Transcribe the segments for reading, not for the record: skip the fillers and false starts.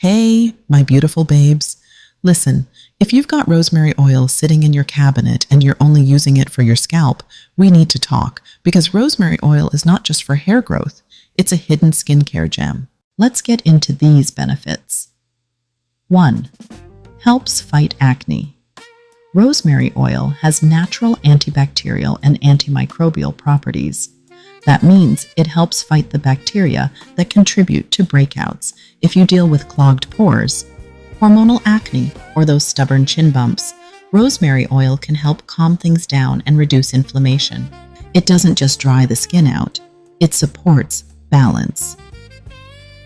Hey, my beautiful babes. Listen, if you've got rosemary oil sitting in your cabinet and you're only using it for your scalp, we need to talk because rosemary oil is not just for hair growth, it's a hidden skincare gem. Let's get into these benefits. 1. Helps fight acne. Rosemary oil has natural antibacterial and antimicrobial properties. That means it helps fight the bacteria that contribute to breakouts if you deal with clogged pores, hormonal acne, or those stubborn chin bumps. Rosemary oil can help calm things down and reduce inflammation. It doesn't just dry the skin out, it supports balance.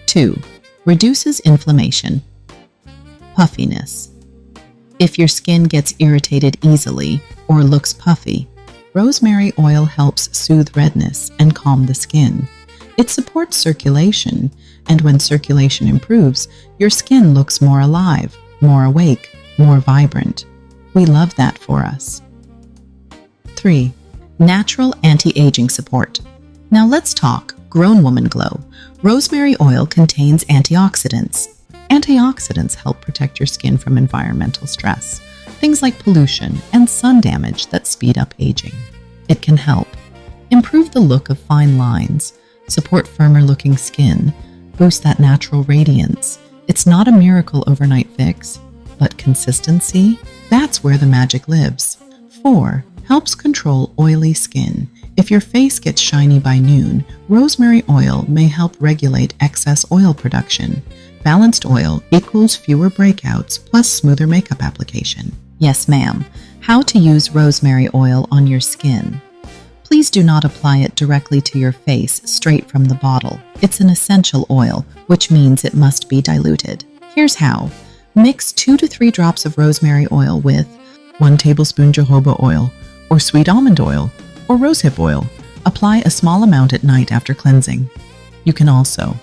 2. Reduces inflammation. Puffiness. If your skin gets irritated easily or looks puffy, rosemary oil helps soothe redness and calm the skin. It supports circulation, and when circulation improves, your skin looks more alive, more awake, more vibrant. We love that for us. 3. Natural anti-aging support. Now let's talk grown woman glow. Rosemary oil contains antioxidants. Antioxidants help protect your skin from environmental stress, things like pollution and sun damage that speed up aging. It can help improve the look of fine lines, support firmer-looking skin, boost that natural radiance. It's not a miracle overnight fix, but consistency, that's where the magic lives. 4. Helps control oily skin. If your face gets shiny by noon, rosemary oil may help regulate excess oil production. Balanced oil equals fewer breakouts plus smoother makeup application. Yes, ma'am. How to use rosemary oil on your skin. Please do not apply it directly to your face straight from the bottle. It's an essential oil, which means it must be diluted. Here's how. Mix 2 to 3 drops of rosemary oil with 1 tablespoon jojoba oil, or sweet almond oil, or rosehip oil. Apply a small amount at night after cleansing. You can also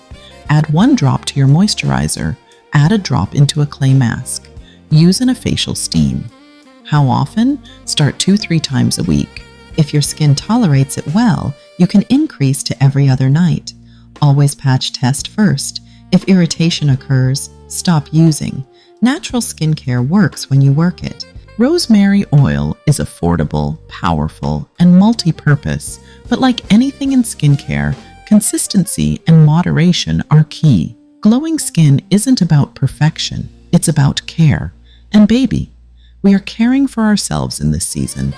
add 1 drop to your moisturizer, add a drop into a clay mask. Use in a facial steam. How often? Start 2-3 times a week. If your skin tolerates it well, you can increase to every other night. Always patch test first. If irritation occurs, stop using. Natural skincare works when you work it. Rosemary oil is affordable, powerful, and multi-purpose, but like anything in skincare, consistency and moderation are key. Glowing skin isn't about perfection, it's about care. And baby, we are caring for ourselves in this season.